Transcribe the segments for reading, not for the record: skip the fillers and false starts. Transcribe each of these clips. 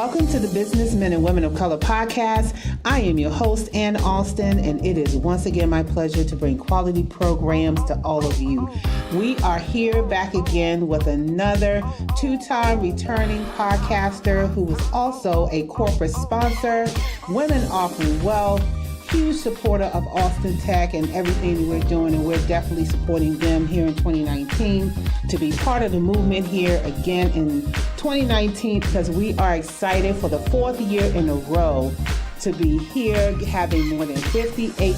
Welcome to the Businessmen and Women of Color podcast. I am your host, Ann Alston, and it is once again my pleasure to bring quality programs to all of you. We are here back again with another two-time returning podcaster who is also a corporate sponsor, Women Offering Wealth, huge supporter of Austin Tech and everything that we're doing, and we're definitely supporting them here in 2019 to be part of the movement here again in 2019 because we are excited for the fourth year in a row to be here having more than 58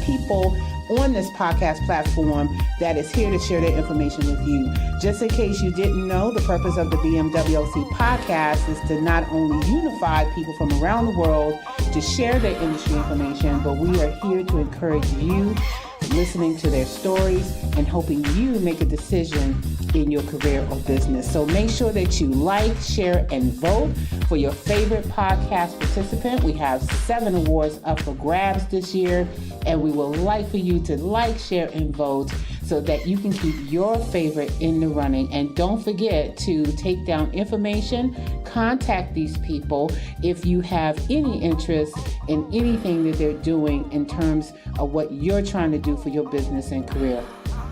people on this podcast platform that is here to share their information with you. Just in case you didn't know, the purpose of the BMWC podcast is to not only unify people from around the world to share their industry information, but we are here to encourage you listening to their stories and helping you make a decision in your career or business. So make sure that you like, share, and vote for your favorite podcast participant. We have 7 awards up for grabs this year, and we would like for you to like, share, and vote so that you can keep your favorite in the running. And don't forget to take down information, contact these people if you have any interest in anything that they're doing in terms of what you're trying to do for your business and career.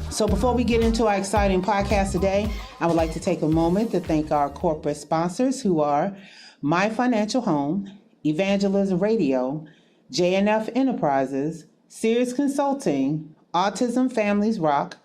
So before we get into our exciting podcast today, I would like to take a moment to thank our corporate sponsors who are My Financial Home, Evangelism Radio, J&F Enterprises, Sirius Consulting, Autism Families Rock,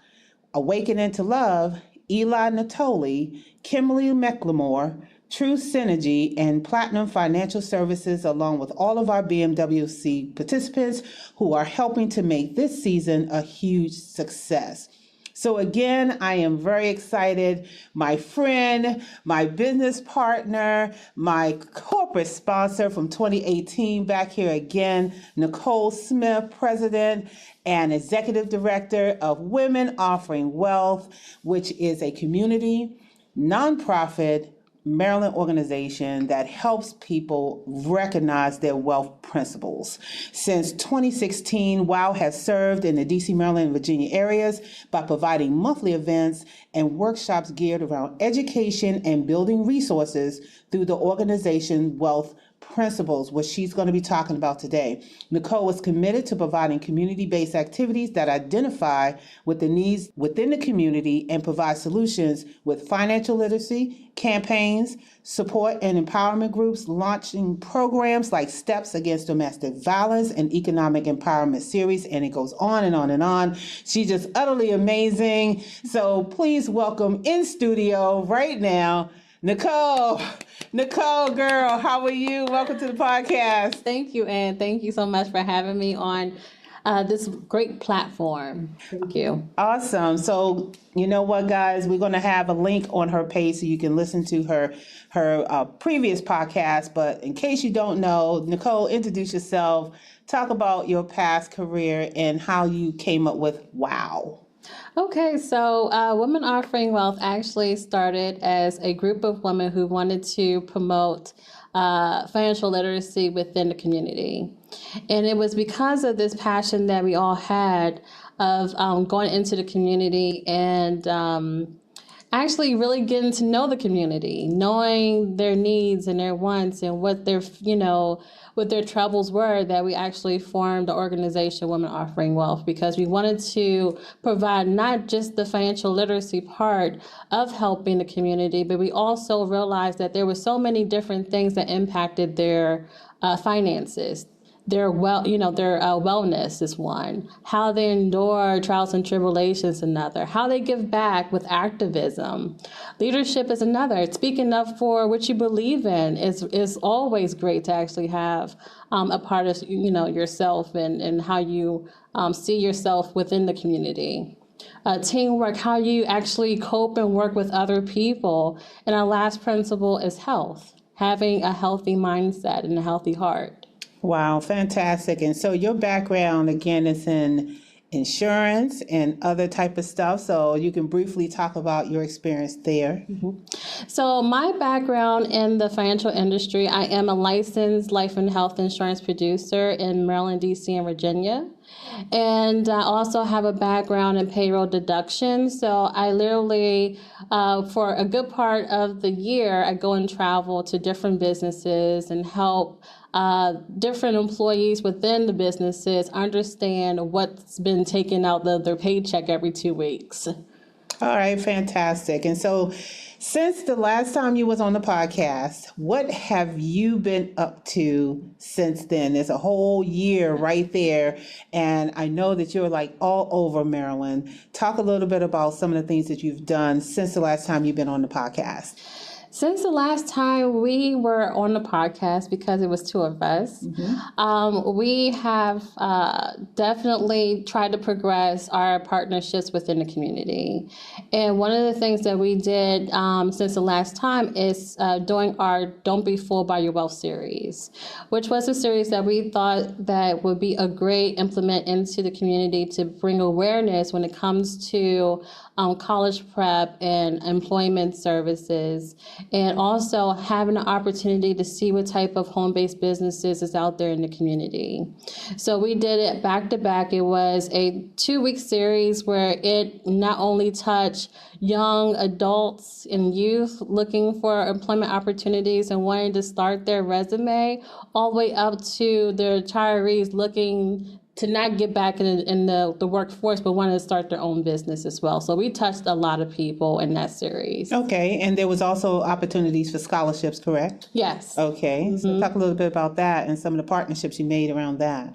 Awakening to Love, Eli Natoli, Kimberly McLemore, True Synergy, and Platinum Financial Services, along with all of our BMWC participants who are helping to make this season a huge success. So again, I am very excited. My friend, my business partner, my corporate sponsor from 2018 back here again, Nicole Smith, President and Executive Director of Women Offering Wealth, which is a community, nonprofit, Maryland organization that helps people recognize their wealth principles. Since 2016, W.E.A.L.T.H has served in the DC, Maryland, and Virginia areas by providing monthly events and workshops geared around education and building resources through the organization Wealth Principles, which she's going to be talking about today. Nicole is committed to providing community-based activities that identify with the needs within the community and provide solutions with financial literacy, campaigns, support and empowerment groups, launching programs like Steps Against Domestic Violence and Economic Empowerment Series, and it goes on and on and on. She's just utterly amazing. So please welcome in studio right now, Nicole. Nicole, girl, how are you? Welcome to the podcast. Thank you, Ann. Thank you so much for having me on this great platform. Thank you. Awesome. So you know what, guys? We're going to have a link on her page so you can listen to her previous podcast. But in case you don't know, Nicole, introduce yourself. Talk about your past career and how you came up with W.E.A.L.T.H. Okay, so Women Offering Wealth actually started as a group of women who wanted to promote financial literacy within the community. And it was because of this passion that we all had of going into the community and actually really getting to know the community, knowing their needs and their wants and what their, what their troubles were, that we actually formed the organization Women Offering Wealth, because we wanted to provide not just the financial literacy part of helping the community, but we also realized that there were so many different things that impacted their finances. Their wellness is one, how they endure trials and tribulations another, how they give back with activism. Leadership is another. Speaking up for what you believe in is always great to actually have a part of yourself and how you see yourself within the community. Teamwork, how you actually cope and work with other people. And our last principle is health, having a healthy mindset and a healthy heart. Wow, fantastic. And so your background, again, is in insurance and other type of stuff. So you can briefly talk about your experience there. So my background in the financial industry, I am a licensed life and health insurance producer in Maryland, D.C., and Virginia. And I also have a background in payroll deduction. So I literally, for a good part of the year, I go and travel to different businesses and help different employees within the businesses understand what's been taken out of their paycheck every 2 weeks. All right, fantastic. And so since the last time you was on the podcast, what have you been up to since then? There's a whole year right there. And I know that you're like all over Maryland. Talk a little bit about some of the things that you've done since the last time you've been on the podcast. Since the last time we were on the podcast, because it was two of us, we have definitely tried to progress our partnerships within the community. And one of the things that we did since the last time is doing our Don't Be Fooled by Your Wealth series, which was a series that we thought that would be a great implement into the community to bring awareness when it comes to college prep and employment services, and also having an opportunity to see what type of home-based businesses is out there in the community. So we did it back to back. It was a 2-week series where it not only touched young adults and youth looking for employment opportunities and wanting to start their resume, all the way up to the retirees looking to not get back in the workforce, but want to start their own business as well. So we touched a lot of people in that series. Okay, and there was also opportunities for scholarships, correct? Yes. Okay, so talk a little bit about that and some of the partnerships you made around that.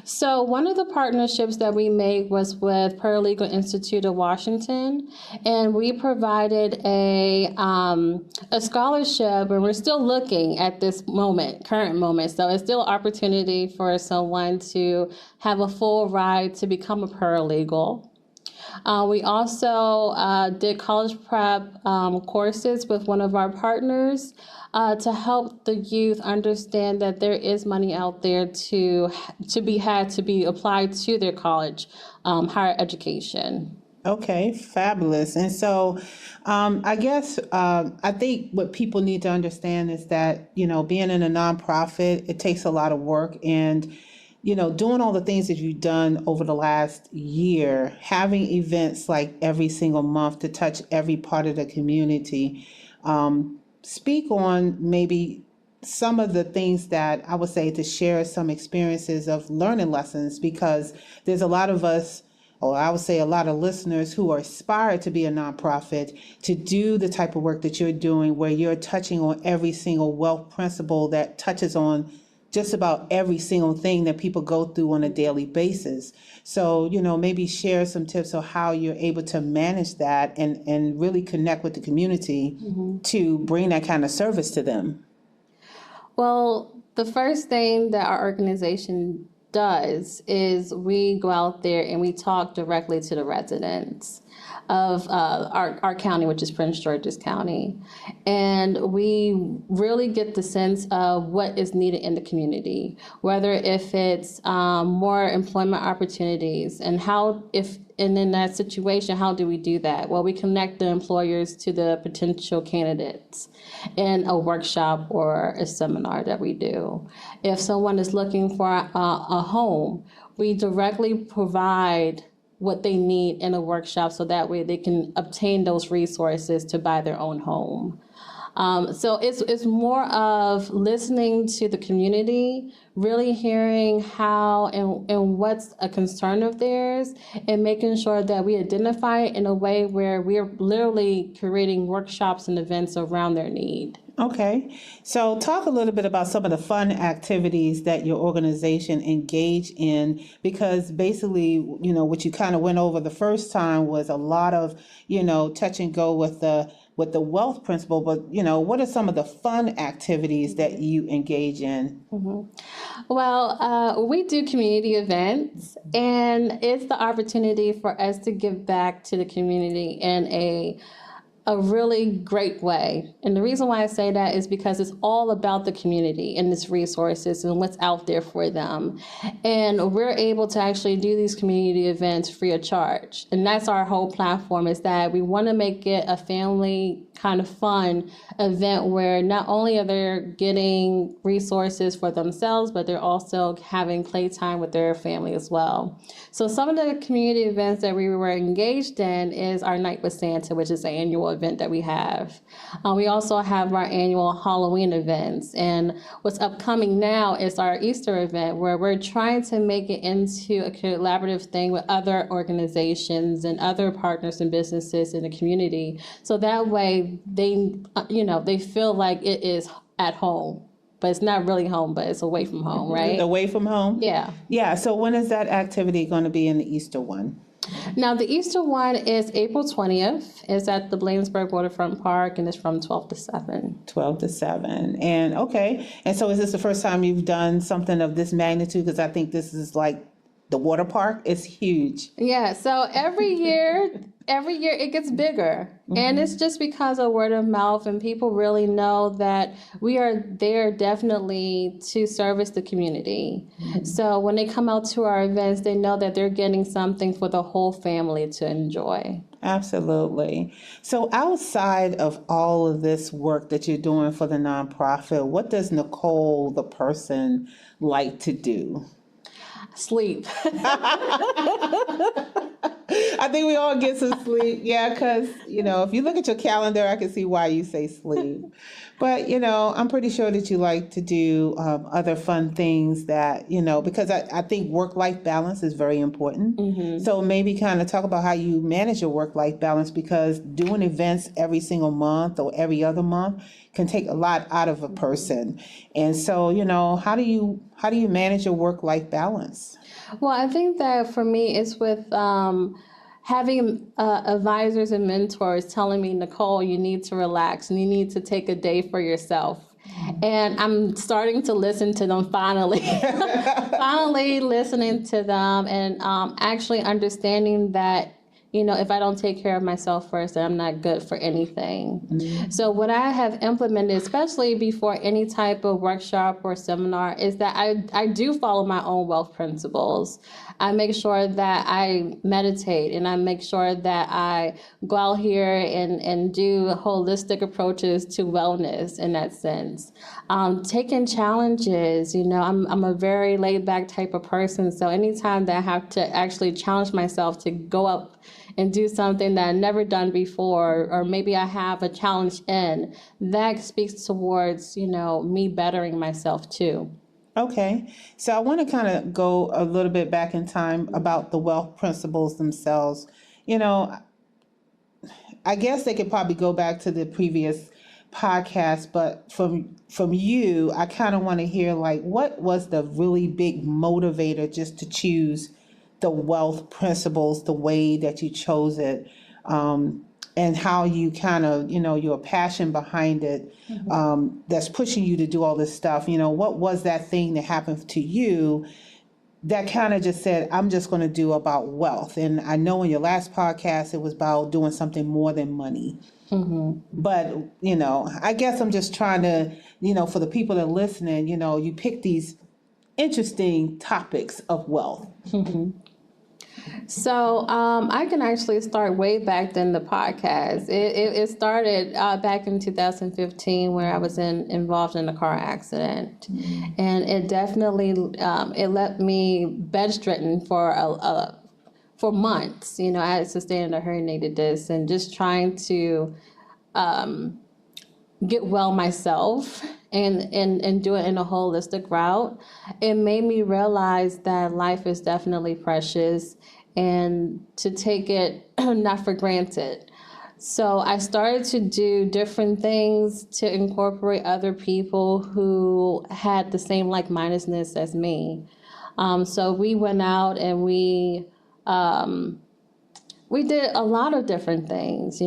So one of the partnerships that we made was with Paralegal Institute of Washington, and we provided a scholarship, and we're still looking at this current moment. So it's still an opportunity for someone to have a full ride to become a paralegal. We also did college prep courses with one of our partners to help the youth understand that there is money out there to be applied to their college higher education. Okay, fabulous. And so I guess I think what people need to understand is that, being in a nonprofit, it takes a lot of work. And doing all the things that you've done over the last year, having events like every single month to touch every part of the community, speak on maybe some of the things that I would say to share some experiences of learning lessons, because there's a lot of us, or I would say a lot of listeners who are aspired to be a nonprofit, to do the type of work that you're doing, where you're touching on every single wealth principle that touches on just about every single thing that people go through on a daily basis. So, maybe share some tips on how you're able to manage that and really connect with the community to bring that kind of service to them. Well, the first thing that our organization does is we go out there and we talk directly to the residents of our county, which is Prince George's County. And we really get the sense of what is needed in the community, whether if it's more employment opportunities, and and in that situation, how do we do that? Well, we connect the employers to the potential candidates in a workshop or a seminar that we do. If someone is looking for a home, we directly provide what they need in a workshop so that way they can obtain those resources to buy their own home. So it's more of listening to the community, really hearing how and what's a concern of theirs, and making sure that we identify it in a way where we're literally creating workshops and events around their need. Okay, so talk a little bit about some of the fun activities that your organization engage in, because basically, what you kind of went over the first time was a lot of, touch and go with the wealth principle, but what are some of the fun activities that you engage in? Well, we do community events, and it's the opportunity for us to give back to the community in a really great way. And the reason why I say that is because it's all about the community and its resources and what's out there for them. And we're able to actually do these community events free of charge. And that's our whole platform, is that we want to make it a family kind of fun event where not only are they getting resources for themselves, but they're also having playtime with their family as well. So some of the community events that we were engaged in is our Night with Santa, which is an annual event that we have. We also have our annual Halloween events. And what's upcoming now is our Easter event, where we're trying to make it into a collaborative thing with other organizations and other partners and businesses in the community. So that way they feel like it is at home. But it's not really home, but it's away from home, right? Away from home? Yeah. Yeah, so when is that activity going to be in the Easter one? Now, the Easter one is April 20th. It's at the Bladensburg Waterfront Park, and it's from 12 to 7. 12 to 7. And okay. And so is this the first time you've done something of this magnitude? Because I think this is like the water park. It's huge. Yeah, so every year it gets bigger. And it's just because of word of mouth, and people really know that we are there definitely to service the community. So when they come out to our events, they know that they're getting something for the whole family to enjoy. Absolutely. So outside of all of this work that you're doing for the nonprofit, what does Nicole, the person, like to do? Sleep. I think we all get some sleep. Yeah, because, if you look at your calendar, I can see why you say sleep. But, I'm pretty sure that you like to do other fun things that, because I think work-life balance is very important. Mm-hmm. So maybe kind of talk about how you manage your work-life balance, because doing events every single month or every other month can take a lot out of a person. And so, how do you manage your work-life balance? Well, I think that for me, it's with having advisors and mentors telling me, Nicole, you need to relax and you need to take a day for yourself. And I'm starting to listen to them finally, finally listening to them, and actually understanding that, if I don't take care of myself first, then I'm not good for anything. Mm-hmm. So what I have implemented, especially before any type of workshop or seminar, is that I do follow my own wealth principles. I make sure that I meditate, and I make sure that I go out here and do holistic approaches to wellness in that sense. Taking challenges, I'm a very laid back type of person. So anytime that I have to actually challenge myself to go up and do something that I've never done before, or maybe I have a challenge in, that speaks towards, me bettering myself too. Okay. So I want to kind of go a little bit back in time about the wealth principles themselves. I guess they could probably go back to the previous podcast, but from you, I kind of want to hear, like, what was the really big motivator just to choose the wealth principles the way that you chose it, and how you kind of, your passion behind it, that's pushing you to do all this stuff. What was that thing that happened to you that kind of just said, I'm just going to do about wealth? And I know in your last podcast, it was about doing something more than money. Mm-hmm. But, I guess I'm just trying to, for the people that are listening, you pick these interesting topics of wealth. Mm-hmm. So I can actually start way back than the podcast. It started back in 2015, where I was involved in a car accident, and it definitely it left me bedridden for months. I had sustained a herniated disc, and just trying to get well myself and do it in a holistic route. It made me realize that life is definitely precious, and to take it not for granted. So I started to do different things to incorporate other people who had the same like-mindedness as me. So we went out and we did a lot of different things,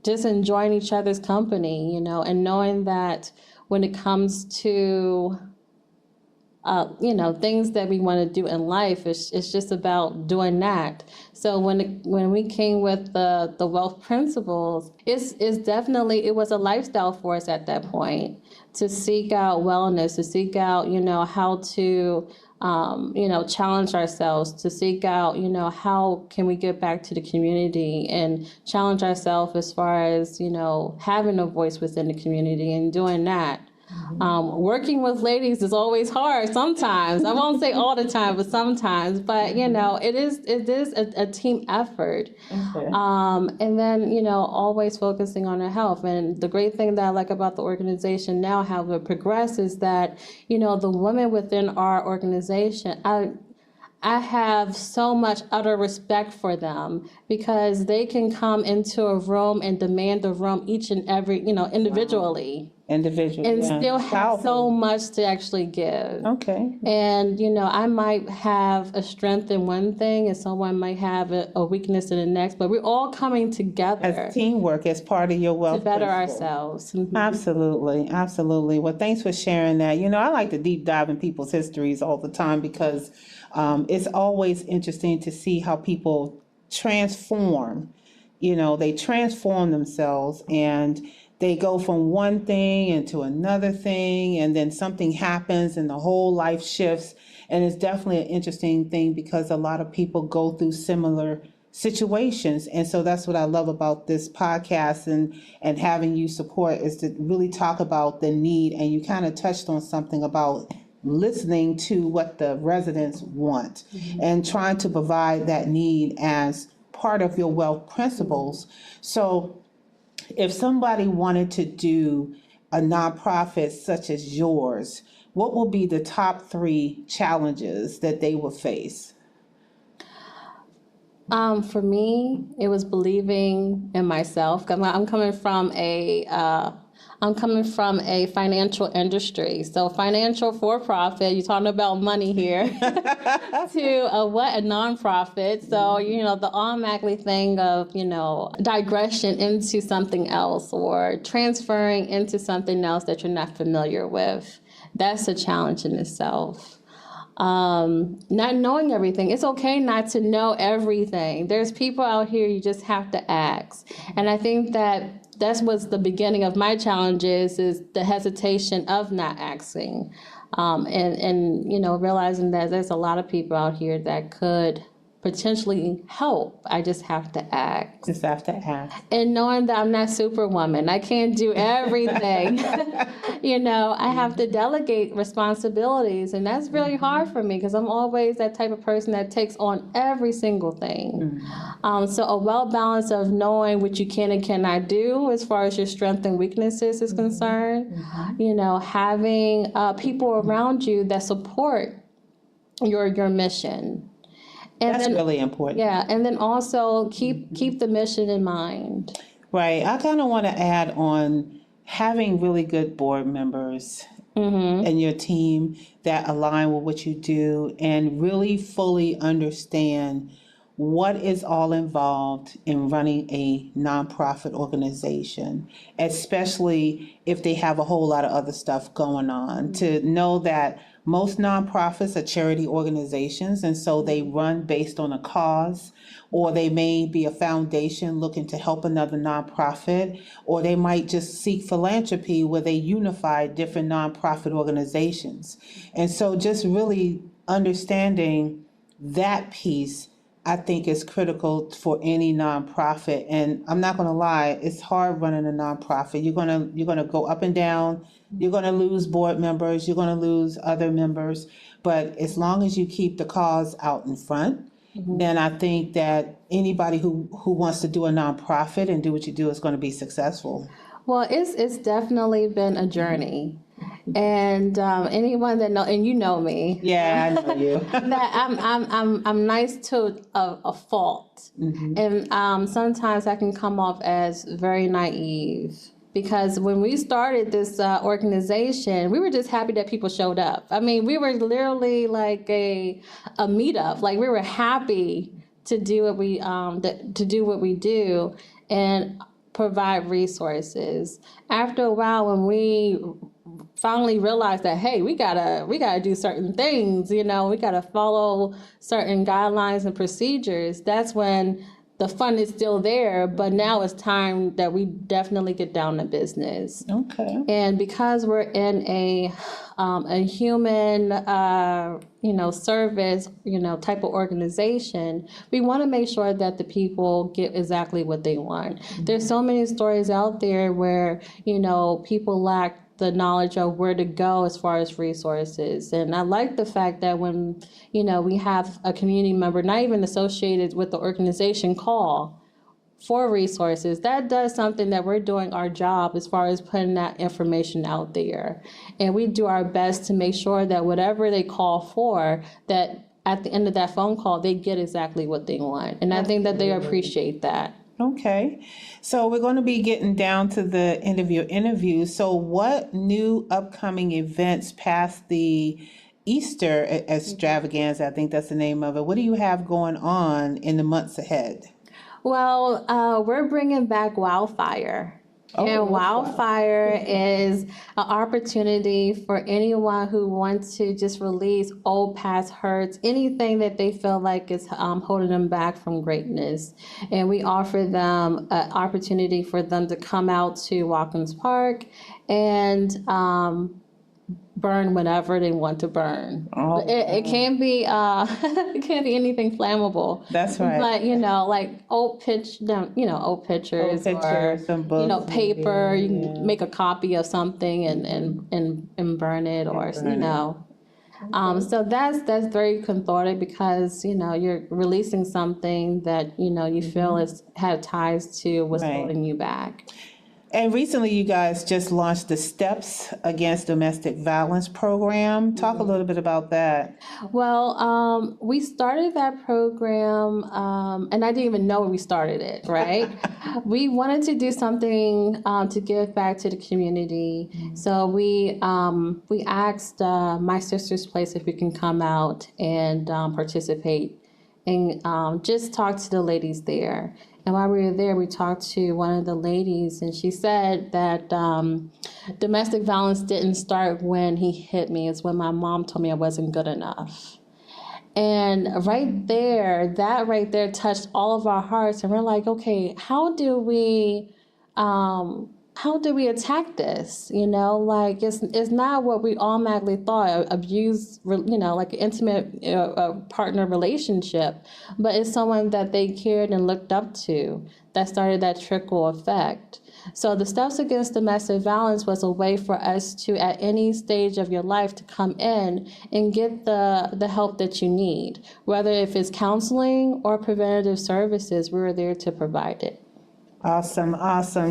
just enjoying each other's company, and knowing that when it comes to things that we want to do in life. It's just about doing that. So when we came with the wealth principles, it's definitely, it was a lifestyle for us at that point, to seek out wellness, to seek out, how to, challenge ourselves, to seek out, how can we get back to the community and challenge ourselves as far as, having a voice within the community and doing that. Working with ladies is always hard sometimes. I won't say all the time, but sometimes. But it is a team effort. Okay. And then always focusing on our health. And the great thing that I like about the organization now, how it progressed, is that the women within our organization, I have so much utter respect for them, because they can come into a room and demand a room each and every, individually. Individual. And yeah. still have Powerful. so much to actually give. Okay. And, I might have a strength in one thing and someone might have a weakness in the next, but we're all coming together As teamwork, as part of your wealth to better principle. ourselves. Absolutely, absolutely. Well, thanks for sharing that. I like to deep dive in people's histories all the time, because it's always interesting to see how people transform. They transform themselves, and they go from one thing into another thing, and then something happens and the whole life shifts. And it's definitely an interesting thing, because a lot of people go through similar situations. And so that's what I love about this podcast, and having you support, is to really talk about the need. And you kind of touched on something about listening to what the residents want, and trying to provide that need as part of your wealth principles. So if somebody wanted to do a nonprofit such as yours, what will be the top 3 challenges that they will face? For me, it was believing in myself. 'Cause I'm coming from a financial industry, so financial for profit. You're talking about money here. To a nonprofit. So the automatically thing of digression into something else, or transferring into something else that you're not familiar with. That's a challenge in itself. Not knowing everything. It's okay not to know everything. There's people out here, you just have to ask. And I think that's what's the beginning of my challenges, is the hesitation of not asking. And realizing that there's a lot of people out here that could potentially help. I just have to ask. Just have to ask. And knowing that I'm not Superwoman, I can't do everything. I have to delegate responsibilities, and that's really hard for me, because I'm always that type of person that takes on every single thing. So a well balance of knowing what you can and cannot do as far as your strengths and weaknesses is concerned. Having people around you that support your mission. And That's really important. Yeah, and then also keep the mission in mind. Right. I kind of want to add on having really good board members and your team that align with what you do, and really fully understand what is all involved in running a nonprofit organization, especially if they have a whole lot of other stuff going on. To know that most nonprofits are charity organizations, and so they run based on a cause, or they may be a foundation looking to help another nonprofit, or they might just seek philanthropy where they unify different nonprofit organizations. And so just really understanding that piece, I think, is critical for any nonprofit. And I'm not going to lie, it's hard running a nonprofit. You're gonna go up and down. You're going to lose board members. You're going to lose other members. But as long as you keep the cause out in front, then I think that anybody who wants to do a nonprofit and do what you do is going to be successful. Well, it's definitely been a journey. And anyone that know, and you know me, Yeah, I know you. that I'm nice to a fault, and sometimes I can come off as very naive. Because when we started this organization, we were just happy that people showed up. I mean, we were literally like a meetup. Like, we were happy to do what we do and provide resources. After a while, when we finally realized that, hey, we gotta do certain things, we gotta follow certain guidelines and procedures, that's when the fun is still there, but now it's time that we definitely get down to business. Okay. And because we're in a human, service, type of organization, we want to make sure that the people get exactly what they want. Mm-hmm. There's so many stories out there where, people lack the knowledge of where to go as far as resources. And I like the fact that when, we have a community member, not even associated with the organization, call for resources, that does something that we're doing our job as far as putting that information out there. And we do our best to make sure that whatever they call for, that at the end of that phone call, they get exactly what they want. And I think that they appreciate that. Okay. So we're going to be getting down to the end of your interview. So what new upcoming events past the Easter extravaganza, I think that's the name of it, what do you have going on in the months ahead? Well, we're bringing back Wildfire. And Wildfire is an opportunity for anyone who wants to just release old past hurts, anything that they feel like is holding them back from greatness. And we offer them an opportunity for them to come out to Watkins Park and burn whatever they want to burn. Oh, it can't be it can't be anything flammable. That's right. But like old pictures, or some books, paper. You can make a copy of something and burn it, or so that's very cathartic because you're releasing something that you feel has ties to what's holding you back. And recently, you guys just launched the Steps Against Domestic Violence program. Talk a little bit about that. Well, we started that program, and I didn't even know we started it, right? We wanted to do something to give back to the community. So we asked My Sister's Place if we can come out and participate and just talk to the ladies there. And while we were there, we talked to one of the ladies, and she said that domestic violence didn't start when he hit me. It's when my mom told me I wasn't good enough. And that right there touched all of our hearts. And we're like, okay, how do we attack this? It's not what we automatically thought, abuse, like an intimate partner relationship, but it's someone that they cared and looked up to that started that trickle effect. So the Steps Against Domestic Violence was a way for us to, at any stage of your life, to come in and get the help that you need. Whether if it's counseling or preventative services, we were there to provide it. Awesome.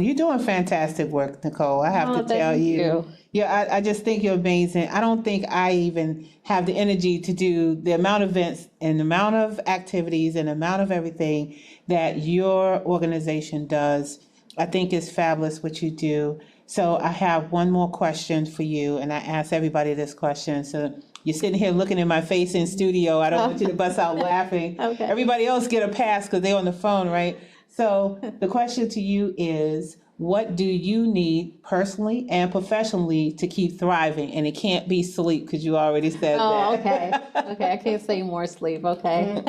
You're doing fantastic work, Nicole. I have to tell you. Yeah, I just think you're amazing. I don't think I even have the energy to do the amount of events and the amount of activities and the amount of everything that your organization does. I think it's fabulous what you do. So I have one more question for you, and I ask everybody this question. So you're sitting here looking in my face in studio. I don't want you to bust out laughing. Okay. Everybody else get a pass because they're on the phone, right? So the question to you is, what do you need personally and professionally to keep thriving? And it can't be sleep because you already said that. Oh, okay. Okay, I can't say more sleep, okay.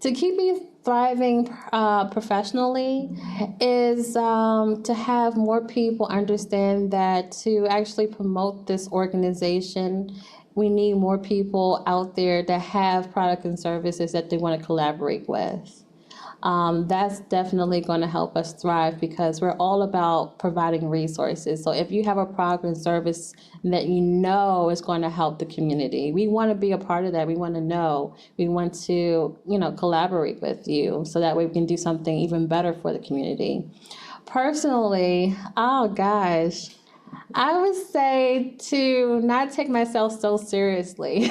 To keep me thriving professionally is to have more people understand that to actually promote this organization, we need more people out there that have products and services that they want to collaborate with. That's definitely going to help us thrive because we're all about providing resources. So if you have a product and service that is going to help the community, we want to be a part of that. We want to know. We want to, collaborate with you so that way we can do something even better for the community. Personally, oh gosh, I would say to not take myself so seriously.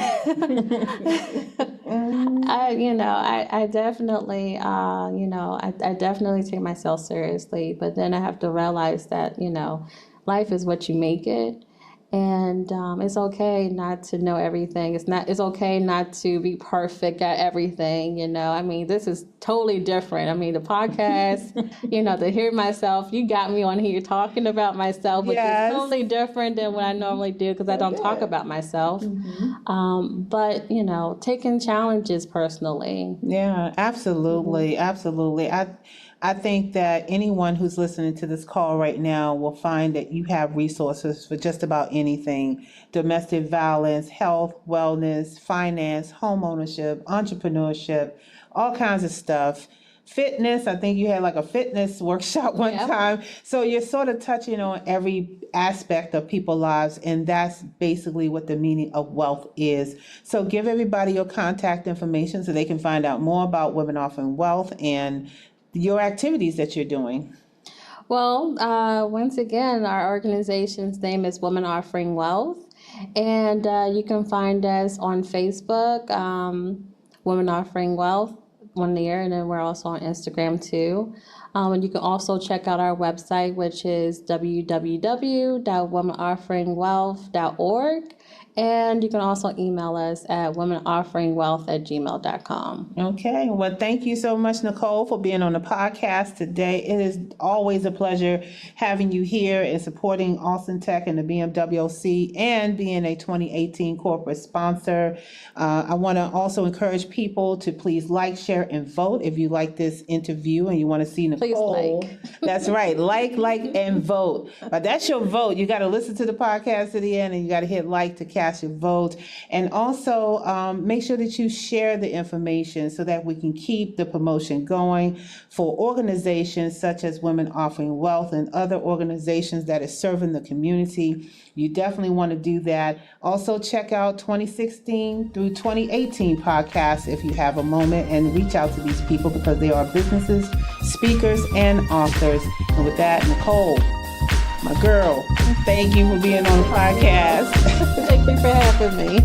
I definitely, I definitely take myself seriously, but then I have to realize that, life is what you make it. And it's okay not to know everything. It's okay not to be perfect at everything. I mean, this is totally different. I mean, the podcast, to hear myself, you got me on here talking about myself, which is totally different than what I normally do because I don't talk about myself. But, taking challenges personally. Yeah, absolutely. Absolutely. I think that anyone who's listening to this call right now will find that you have resources for just about anything: domestic violence, health, wellness, finance, home ownership, entrepreneurship, all kinds of stuff. Fitness, I think you had like a fitness workshop one time. So you're sort of touching on every aspect of people's lives, and that's basically what the meaning of wealth is. So give everybody your contact information so they can find out more about Women Offering Wealth and your activities that you're doing. Well, once again, our organization's name is Women Offering Wealth, and you can find us on Facebook, Women Offering Wealth, one year, and then we're also on Instagram too. And you can also check out our website, which is www.womenofferingwealth.org. And you can also email us at womenofferingwealth@gmail.com. Okay. Well, thank you so much, Nicole, for being on the podcast today. It is always a pleasure having you here and supporting Austin Tech and the BMWC and being a 2018 corporate sponsor. I want to also encourage people to please like, share, and vote if you like this interview and you want to see Nicole. Please like. That's right. Like, and vote. But that's your vote. You got to listen to the podcast to the end and you got to hit like to cast your vote. And also make sure that you share the information so that we can keep the promotion going for organizations such as Women Offering Wealth and other organizations that are serving the community. You definitely want to do that. Also check out 2016 through 2018 podcasts if you have a moment, and reach out to these people because they are businesses, speakers, and authors. And with that, Nicole, my girl, thank you for being on the podcast. Thank you for having me.